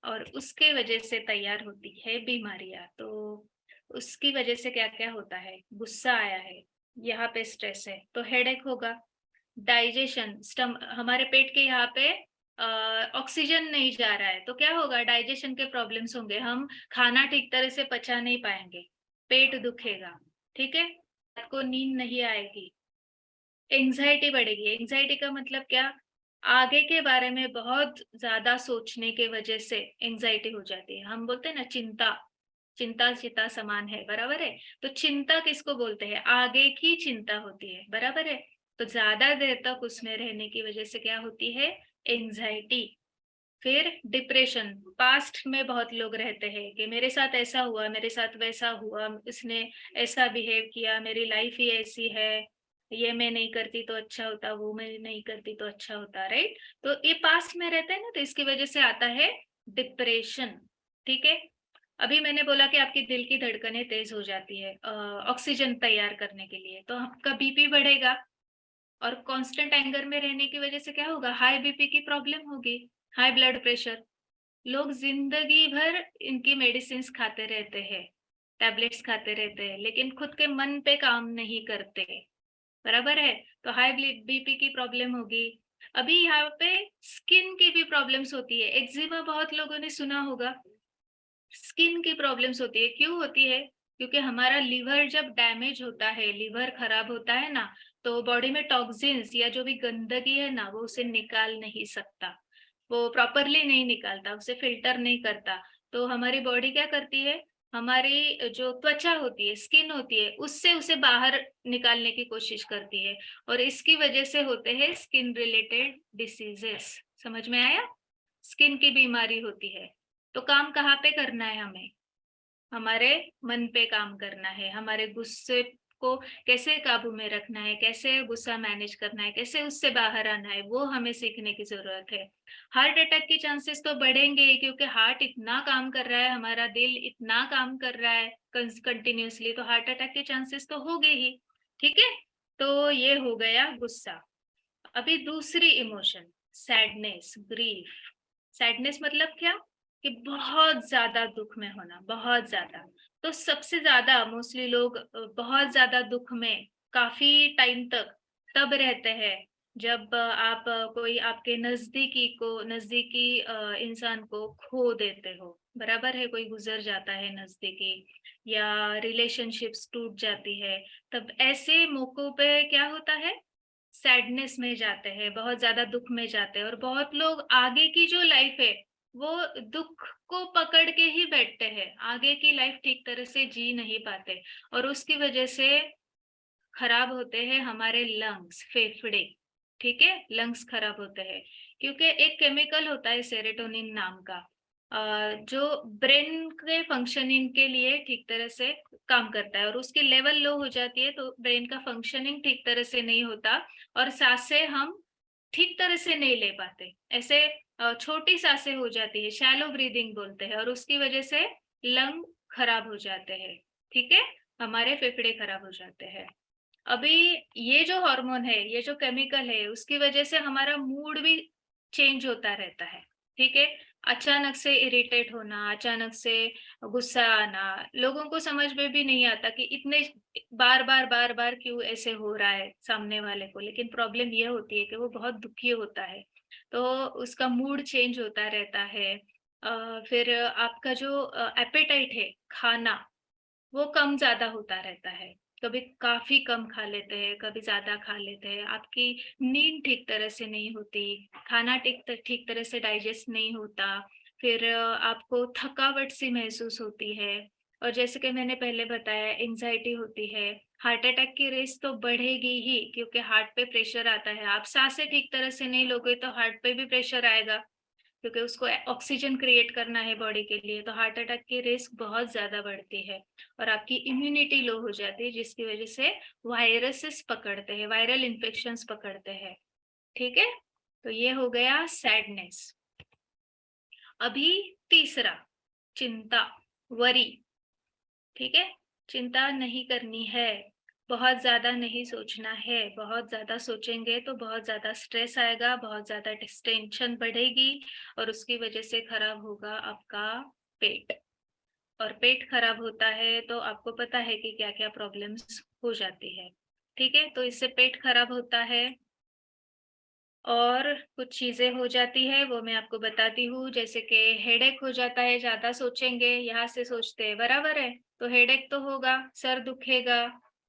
और उसके वजह से तैयार होती है बीमारियां। तो उसकी वजह से क्या क्या होता है, गुस्सा आया है, यहाँ पे स्ट्रेस है तो हेडेक होगा, डाइजेशन, हमारे पेट के यहाँ पे ऑक्सीजन नहीं जा रहा है, तो क्या होगा, डाइजेशन के प्रॉब्लम्स होंगे, हम खाना ठीक तरह से पचा नहीं पाएंगे, पेट दुखेगा, ठीक है, रात को नींद नहीं आएगी, एंजाइटी बढ़ेगी। एंजाइटी का मतलब क्या, आगे के बारे में बहुत ज्यादा सोचने के वजह से एंजाइटी हो जाती है। हम बोलते हैं ना, चिंता, चिंता चिता समान है, बराबर है। तो चिंता किसको बोलते हैं, आगे की चिंता होती है, बराबर है। तो ज्यादा देर तक उसमें रहने की वजह से क्या होती है, एंजाइटी। फिर डिप्रेशन, पास्ट में बहुत लोग रहते हैं कि मेरे साथ ऐसा हुआ, मेरे साथ वैसा हुआ, इसने ऐसा बिहेव किया, मेरी लाइफ ही ऐसी है, ये मैं नहीं करती तो अच्छा होता, वो मैं नहीं करती तो अच्छा होता, राइट। तो ये पास्ट में रहता है ना, तो इसकी वजह से आता है डिप्रेशन, ठीक है। अभी मैंने बोला कि आपकी दिल की धड़कनें तेज हो जाती है ऑक्सीजन तैयार करने के लिए, तो आपका बीपी बढ़ेगा, और कांस्टेंट एंगर में रहने की वजह से क्या होगा, हाई बीपी की प्रॉब्लम होगी, हाई ब्लड प्रेशर। लोग जिंदगी भर इनकी मेडिसिन खाते रहते हैं, टैबलेट्स खाते रहते हैं, लेकिन खुद के मन पे काम नहीं करते, बराबर है। तो हाई बीपी की प्रॉब्लम होगी। अभी यहाँ पे स्किन की भी प्रॉब्लम्स होती है, एक्जिमा बहुत लोगों ने सुना होगा, स्किन की प्रॉब्लम्स होती है। क्यों होती है, क्योंकि हमारा लिवर जब डैमेज होता है, लिवर खराब होता है ना, तो बॉडी में टॉक्सिन्स या जो भी गंदगी है ना, वो उसे निकाल नहीं सकता, वो प्रॉपरली नहीं निकालता, उसे फिल्टर नहीं करता। तो हमारी बॉडी क्या करती है, हमारी जो त्वचा होती है, स्किन होती है, उससे उसे बाहर निकालने की कोशिश करती है, और इसकी वजह से होते हैं स्किन रिलेटेड डिसीजेस। समझ में आया, स्किन की बीमारी होती है। तो काम कहाँ पे करना है हमें, हमारे मन पे काम करना है, हमारे गुस्से को कैसे काबू में रखना है, कैसे गुस्सा मैनेज करना है, कैसे उससे बाहर आना है, वो हमें सीखने की जरूरत है। हार्ट अटैक के चांसेस तो बढ़ेंगे ही, क्योंकि हार्ट इतना काम कर रहा है, हमारा दिल इतना काम कर रहा है कंटिन्यूअसली, तो हार्ट अटैक के चांसेस तो होंगे ही, ठीक है। तो ये हो गया गुस्सा। अभी दूसरी इमोशन, सैडनेस, ग्रीफ। सैडनेस मतलब क्या, कि बहुत ज्यादा दुख में होना, बहुत ज्यादा। तो सबसे ज्यादा मोस्टली लोग बहुत ज्यादा दुख में काफी टाइम तक तब रहते हैं जब आप कोई आपके नजदीकी इंसान को खो देते हो, बराबर है, कोई गुजर जाता है नजदीकी, या रिलेशनशिप्स टूट जाती है, तब ऐसे मौकों पे क्या होता है, सैडनेस में जाते हैं, बहुत ज्यादा दुख में जाते हैं। और बहुत लोग आगे की जो लाइफ है, वो दुख को पकड़ के ही बैठते हैं, आगे की लाइफ ठीक तरह से जी नहीं पाते, और उसकी वजह से खराब होते हैं हमारे लंग्स, फेफड़े, ठीक है, लंग्स खराब होते हैं, क्योंकि एक केमिकल होता है सेरोटोनिन नाम का, जो ब्रेन के फंक्शनिंग के लिए ठीक तरह से काम करता है, और उसकी लेवल लो हो जाती है तो ब्रेन का फंक्शनिंग ठीक तरह से नहीं होता और सांसें हम ठीक तरह से नहीं ले पाते। ऐसे छोटी सांसें हो जाती है, शैलो ब्रीदिंग बोलते हैं, और उसकी वजह से लंग खराब हो जाते हैं। ठीक है, हमारे फेफड़े खराब हो जाते हैं। अभी ये जो हार्मोन है, ये जो केमिकल है, उसकी वजह से हमारा मूड भी चेंज होता रहता है। ठीक है, अचानक से इरिटेट होना, अचानक से गुस्सा आना, लोगों को समझ में भी नहीं आता कि इतने बार बार क्यों ऐसे हो रहा है सामने वाले को, लेकिन प्रॉब्लम ये होती है कि वो बहुत दुखी होता है, तो उसका मूड चेंज होता रहता है। फिर आपका जो एपेटाइट है खाना, वो कम ज्यादा होता रहता है। कभी काफी कम खा लेते हैं, कभी ज्यादा खा लेते हैं। आपकी नींद ठीक तरह से नहीं होती, खाना ठीक तरह से डाइजेस्ट नहीं होता। फिर आपको थकावट सी महसूस होती है, और जैसे कि मैंने पहले बताया, एंजाइटी होती है। हार्ट अटैक की रिस्क तो बढ़ेगी ही, क्योंकि हार्ट पे प्रेशर आता है। आप सांसें ठीक तरह से नहीं लोगे तो हार्ट पे भी प्रेशर आएगा, क्योंकि उसको ऑक्सीजन क्रिएट करना है बॉडी के लिए, तो हार्ट अटैक की रिस्क बहुत ज्यादा बढ़ती है। और आपकी इम्यूनिटी लो हो जाती है, जिसकी वजह से वायरसेस पकड़ते हैं, वायरल इन्फेक्शंस पकड़ते हैं। ठीक है, तो ये हो गया सैडनेस। अभी तीसरा, चिंता, वरी। ठीक है, चिंता नहीं करनी है, बहुत ज्यादा नहीं सोचना है। बहुत ज्यादा सोचेंगे तो बहुत ज्यादा स्ट्रेस आएगा, बहुत ज्यादा टेंशन बढ़ेगी, और उसकी वजह से खराब होगा आपका पेट। और पेट खराब होता है तो आपको पता है कि क्या क्या प्रॉब्लम्स हो जाती है। ठीक है, तो इससे पेट खराब होता है, और कुछ चीजें हो जाती है, वो मैं आपको बताती हूँ। जैसे कि हेडेक हो जाता है, ज्यादा सोचेंगे, यहाँ से सोचते हैं बराबर है, तो हेडेक तो होगा, सर दुखेगा,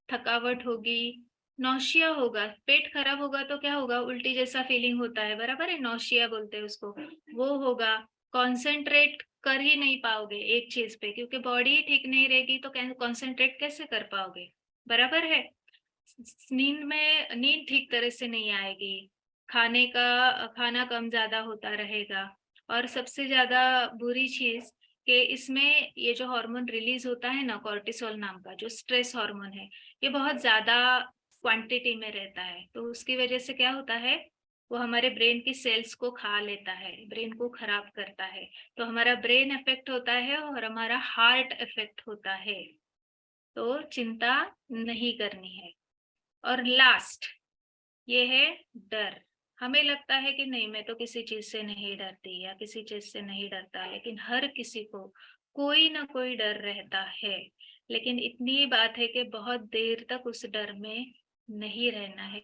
थकावट होगी, नौशिया होगा। पेट खराब होगा तो क्या होगा, उल्टी जैसा फीलिंग होता है, बराबर है, नौशिया बोलते हैं उसको, वो होगा। कॉन्सेंट्रेट कर ही नहीं पाओगे एक चीज पे, क्योंकि बॉडी ठीक नहीं रहेगी तो कॉन्सेंट्रेट कैसे कर पाओगे, बराबर है। नींद ठीक तरह से नहीं आएगी, खाना कम ज्यादा होता रहेगा। और सबसे ज्यादा बुरी चीज कि इसमें ये जो हार्मोन रिलीज होता है ना, कॉर्टिसोल नाम का जो स्ट्रेस हार्मोन है, ये बहुत ज्यादा क्वांटिटी में रहता है। तो उसकी वजह से क्या होता है, वो हमारे ब्रेन की सेल्स को खा लेता है, ब्रेन को खराब करता है। तो हमारा ब्रेन इफेक्ट होता है और हमारा हार्ट इफेक्ट होता है। तो चिंता नहीं करनी है। और लास्ट, ये है डर। हमें लगता है कि नहीं, मैं तो किसी चीज से नहीं डरती या किसी चीज से नहीं डरता, लेकिन हर किसी को कोई ना कोई डर रहता है। लेकिन इतनी बात है कि बहुत देर तक उस डर में नहीं रहना है,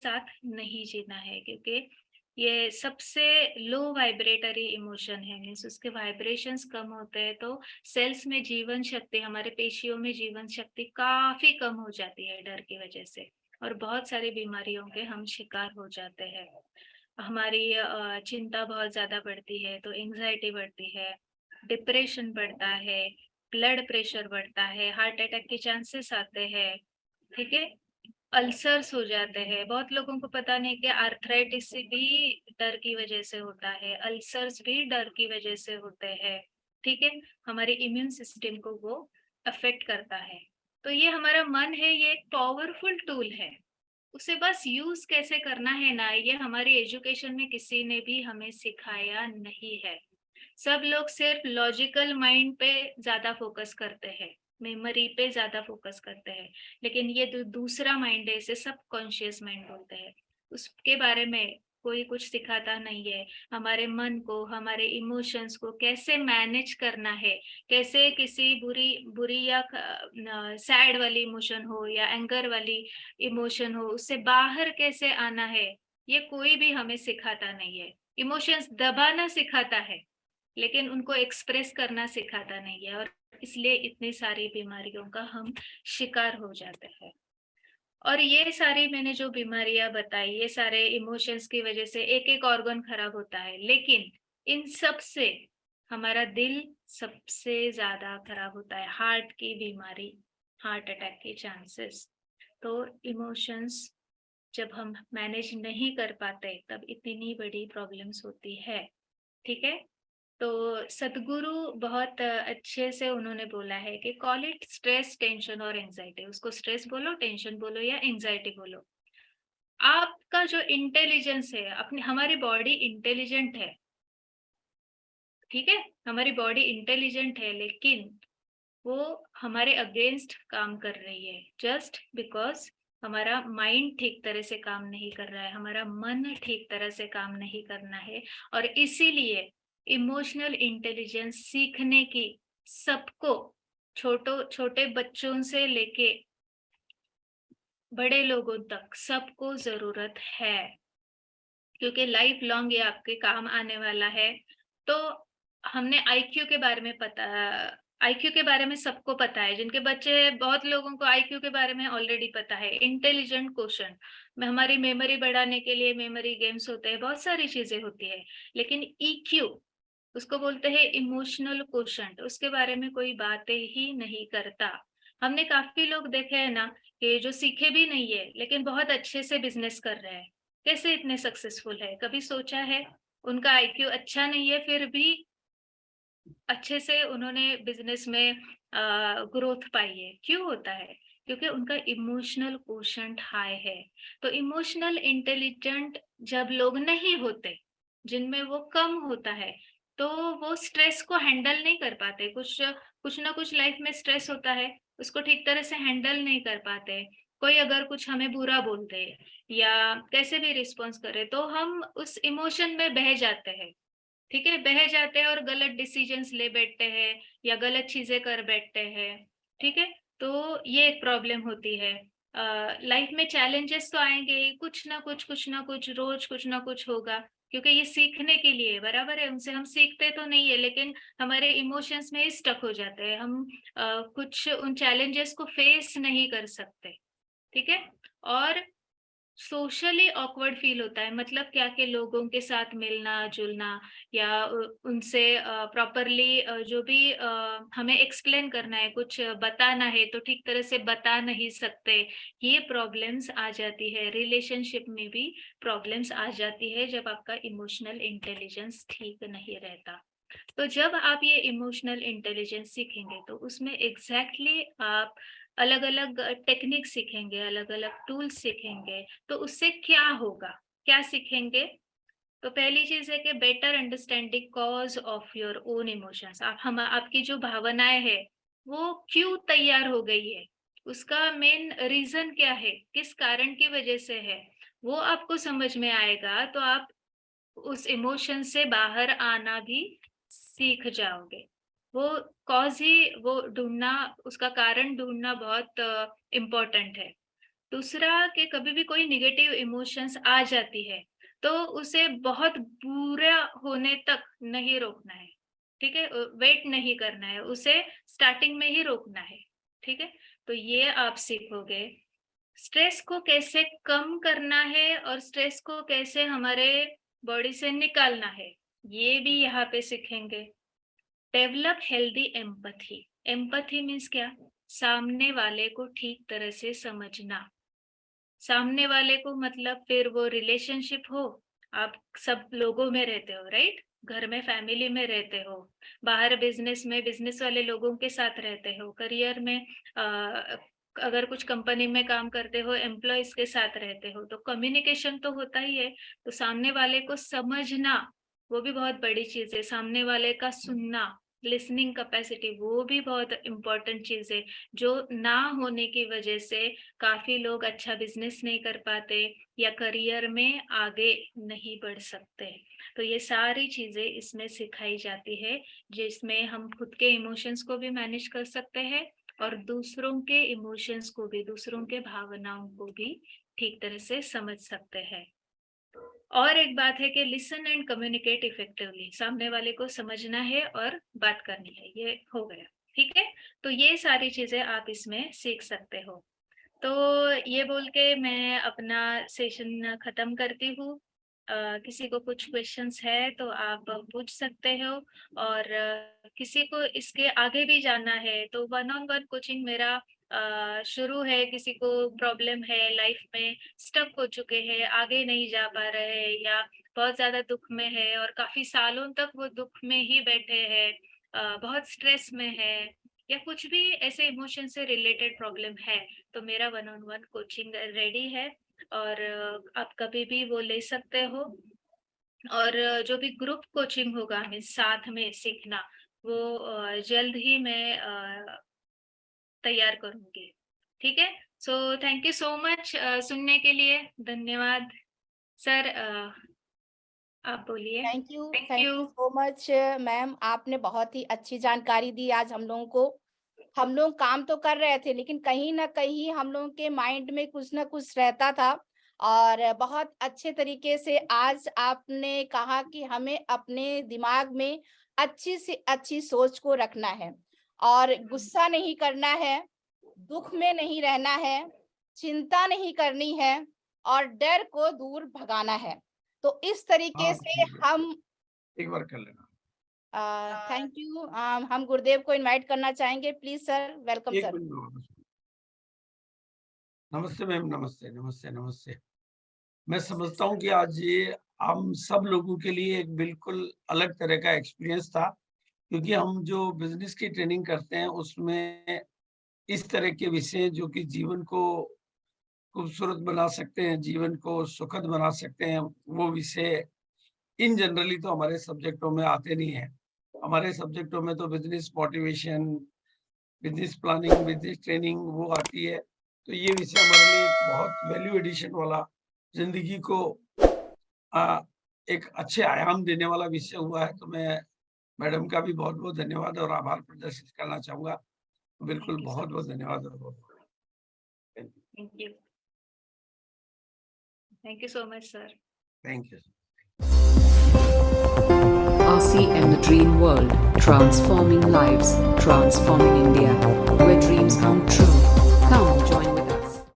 साथ नहीं जीना है, क्योंकि ये सबसे लो वाइब्रेटरी इमोशन है। मीन्स उसके वाइब्रेशंस कम होते हैं तो सेल्स में जीवन शक्ति, हमारे पेशियों में जीवन शक्ति काफी कम हो जाती है डर की वजह से, और बहुत सारी बीमारियों के हम शिकार हो जाते हैं। हमारी चिंता बहुत ज्यादा बढ़ती है तो एंजाइटी बढ़ती है, डिप्रेशन बढ़ता है, ब्लड प्रेशर बढ़ता है, हार्ट अटैक के चांसेस आते हैं। ठीक है, अल्सर्स हो जाते हैं। बहुत लोगों को पता नहीं कि आर्थराइटिस भी डर की वजह से होता है, अल्सर्स भी डर की वजह से होते हैं। ठीक है, हमारे इम्यून सिस्टम को वो अफेक्ट करता है। तो ये हमारा मन है, ये एक पावरफुल टूल है, उसे बस यूज कैसे करना है ना, ये हमारी एजुकेशन में किसी ने भी हमें सिखाया नहीं है। सब लोग सिर्फ लॉजिकल माइंड पे ज्यादा फोकस करते हैं, मेमोरी पे ज्यादा फोकस करते हैं, लेकिन ये दूसरा माइंड है, इसे सब कॉन्शियस माइंड बोलते हैं, उसके बारे में कोई कुछ सिखाता नहीं है। हमारे मन को, हमारे इमोशंस को कैसे मैनेज करना है, कैसे किसी बुरी बुरी या सैड वाली इमोशन हो या एंगर वाली इमोशन हो, उससे बाहर कैसे आना है, ये कोई भी हमें सिखाता नहीं है। इमोशंस दबाना सिखाता है, लेकिन उनको एक्सप्रेस करना सिखाता नहीं है, और इसलिए इतनी सारी बीमारियों का हम शिकार हो जाते हैं। और ये सारी मैंने जो बीमारियां बताई, ये सारे इमोशंस की वजह से एक एक ऑर्गन खराब होता है, लेकिन इन सब से हमारा दिल सबसे ज्यादा खराब होता है। हार्ट की बीमारी, हार्ट अटैक के चांसेस। तो इमोशंस जब हम मैनेज नहीं कर पाते तब इतनी बड़ी प्रॉब्लम्स होती है। ठीक है, तो सदगुरु बहुत अच्छे से उन्होंने बोला है कि कॉल इट स्ट्रेस, टेंशन और एंजाइटी। उसको स्ट्रेस बोलो, टेंशन बोलो या एंजाइटी बोलो। आपका जो इंटेलिजेंस है, अपनी हमारी बॉडी इंटेलिजेंट है, ठीक है, हमारी बॉडी इंटेलिजेंट है, लेकिन वो हमारे अगेंस्ट काम कर रही है जस्ट बिकॉज हमारा माइंड ठीक तरह से काम नहीं कर रहा है, हमारा मन ठीक तरह से काम नहीं करना है। और इसीलिए इमोशनल इंटेलिजेंस सीखने की सबको, छोटे बच्चों से लेके बड़े लोगों तक सबको जरूरत है, क्योंकि लाइफ लॉन्ग ये आपके काम आने वाला है। तो हमने आईक्यू के बारे में आईक्यू के बारे में सबको पता है, जिनके बच्चे, बहुत लोगों को आईक्यू के बारे में ऑलरेडी पता है। इंटेलिजेंट क्वेश्चन में हमारी मेमोरी बढ़ाने के लिए मेमोरी गेम्स होते हैं, बहुत सारी चीजें होती है। लेकिन ईक्यू, उसको बोलते हैं इमोशनल क्वेश्चन, उसके बारे में कोई बातें ही नहीं करता। हमने काफी लोग देखे हैं ना कि जो सीखे भी नहीं है लेकिन बहुत अच्छे से बिजनेस कर रहे हैं। कैसे इतने सक्सेसफुल है? कभी सोचा है? उनका आईक्यू अच्छा नहीं है फिर भी अच्छे से उन्होंने बिजनेस में ग्रोथ पाई है। क्यों होता है? क्योंकि उनका इमोशनल कोशेंट हाई है। तो इमोशनल इंटेलिजेंट जब लोग नहीं होते, जिनमें वो कम होता है, तो वो स्ट्रेस को हैंडल नहीं कर पाते। कुछ ना कुछ लाइफ में स्ट्रेस होता है, उसको ठीक तरह से हैंडल नहीं कर पाते। कोई अगर कुछ हमें बुरा बोल दे या कैसे भी रिस्पॉन्स करे तो हम उस इमोशन में बह जाते हैं, ठीक है, बह जाते हैं और गलत डिसीजंस ले बैठते हैं या गलत चीजें कर बैठते हैं, ठीक है। तो ये एक प्रॉब्लम होती है। लाइफ में चैलेंजेस तो आएंगे ही, कुछ ना कुछ रोज कुछ ना कुछ होगा, क्योंकि ये सीखने के लिए बराबर है। उनसे हम सीखते तो नहीं है, लेकिन हमारे इमोशंस में स्टक हो जाते हैं। हम कुछ उन चैलेंजेस को फेस नहीं कर सकते, ठीक है। और सोशली ऑकवर्ड फील होता है, मतलब क्या कि लोगों के साथ मिलना जुलना या उनसे प्रॉपरली जो भी हमें एक्सप्लेन करना है, कुछ बताना है तो ठीक तरह से बता नहीं सकते। ये प्रॉब्लम्स आ जाती है, रिलेशनशिप में भी प्रॉब्लम्स आ जाती है जब आपका इमोशनल इंटेलिजेंस ठीक नहीं रहता। तो जब आप ये इमोशनल इंटेलिजेंस सीखेंगे तो उसमें एग्जैक्टली आप अलग अलग टेक्निक सीखेंगे, अलग अलग टूल्स सीखेंगे। तो उससे क्या होगा, क्या सीखेंगे? तो पहली चीज है कि better understanding cause of your own emotions. आपकी जो भावनाएं है वो क्यों तैयार हो गई है, उसका मेन रीजन क्या है, किस कारण की वजह से है, वो आपको समझ में आएगा तो आप उस इमोशन से बाहर आना भी सीख जाओगे। वो कॉज ही वो ढूंढना, उसका कारण ढूंढना बहुत इम्पोर्टेंट है। दूसरा कि कभी भी कोई निगेटिव इमोशंस आ जाती है तो उसे बहुत बुरा होने तक नहीं रोकना है, ठीक है, वेट नहीं करना है, उसे स्टार्टिंग में ही रोकना है, ठीक है। तो ये आप सीखोगे। स्ट्रेस को कैसे कम करना है और स्ट्रेस को कैसे हमारे बॉडी से निकालना है, ये भी यहाँ पे सीखेंगे। Develop healthy empathy. Empathy means क्या? सामने वाले को ठीक तरह से समझना। सामने वाले को मतलब फिर वो रिलेशनशिप हो, आप सब लोगों में रहते हो, राइट, घर में फैमिली में रहते हो, बाहर बिजनेस में बिजनेस वाले लोगों के साथ रहते हो, करियर में अगर कुछ कंपनी में काम करते हो एम्प्लॉयज के साथ रहते हो, तो कम्युनिकेशन तो होता ही है। तो सामने वाले को समझना वो भी बहुत बड़ी चीज है। सामने वाले का सुनना, लिसनिंग कैपेसिटी, वो भी बहुत इम्पोर्टेंट चीज है, जो ना होने की वजह से काफी लोग अच्छा बिजनेस नहीं कर पाते या करियर में आगे नहीं बढ़ सकते। तो ये सारी चीजें इसमें सिखाई जाती है, जिसमें हम खुद के इमोशंस को भी मैनेज कर सकते हैं और दूसरों के इमोशंस को भी, दूसरों के भावनाओं को भी ठीक तरह से समझ सकते हैं। और एक बात है कि लिसन एंड कम्युनिकेट इफेक्टिवली। सामने वाले को समझना है और बात करनी है, ये हो गया, ठीक है। तो ये सारी चीजें आप इसमें सीख सकते हो। तो ये बोल के मैं अपना सेशन खत्म करती हूँ। किसी को कुछ क्वेश्चंस है तो आप पूछ सकते हो, और किसी को इसके आगे भी जाना है तो 1-on-1 कोचिंग मेरा शुरू है। किसी को प्रॉब्लम है, लाइफ में स्टक हो चुके हैं, आगे नहीं जा पा रहे हैं या बहुत ज्यादा दुख में है और काफी सालों तक वो दुख में ही बैठे हैं, बहुत स्ट्रेस में है या कुछ भी ऐसे इमोशन से रिलेटेड प्रॉब्लम है, तो मेरा 1-on-1 कोचिंग रेडी है और आप कभी भी वो ले सकते हो। और जो भी ग्रुप कोचिंग होगा हमें साथ में सीखना, वो जल्द ही मैं तैयार करूंगी। ठीक है, so thank you so much सुनने के लिए, धन्यवाद सर। आप बोलिए। Thank you Thank you. So much ma'am, आपने बहुत ही अच्छी जानकारी दी आज हम लोगों को। हम लोग काम तो कर रहे थे लेकिन कहीं ना कहीं हम लोगों के माइंड में कुछ ना कुछ रहता था, और बहुत अच्छे तरीके से आज आपने कहा कि हमें अपने दिमाग में अच्छी से अच्छी सोच को रखना है और गुस्सा नहीं करना है, दुख में नहीं रहना है, चिंता नहीं करनी है और डर को दूर भगाना है। तो इस तरीके हाँ, से हम एक बार कर लेना। Thank you. हम गुरुदेव को इनवाइट करना चाहेंगे, प्लीज सर। वेलकम एक सर। मिनट और बस। नमस्ते मैम, नमस्ते नमस्ते नमस्ते। मैं समझता हूँ कि आज ये हम सब लोगों के लिए एक बिल्कुल अलग तरह का एक्सपीरियंस था, क्योंकि हम जो बिजनेस की ट्रेनिंग करते हैं उसमें इस तरह के विषय जो कि जीवन को खूबसूरत बना सकते हैं, जीवन को सुखद बना सकते हैं, वो विषय इन जनरली तो हमारे सब्जेक्टों में आते नहीं है। हमारे सब्जेक्टों में तो business motivation, business planning, business training वो आती है। तो ये विषय हमारे लिए एक बहुत वैल्यू एडिशन वाला, जिंदगी को एक अच्छे आयाम देने वाला विषय हुआ है। तो मैं मैडम का भी बहुत बहुत धन्यवाद और आभार प्रदर्शित करना चाहूंगा। बिल्कुल, Thank you so बहुत बहुत much. धन्यवाद और बहुत Thank you so much sir. Thank you. RCM The Dream World, transforming lives, transforming India, where dreams come true. Come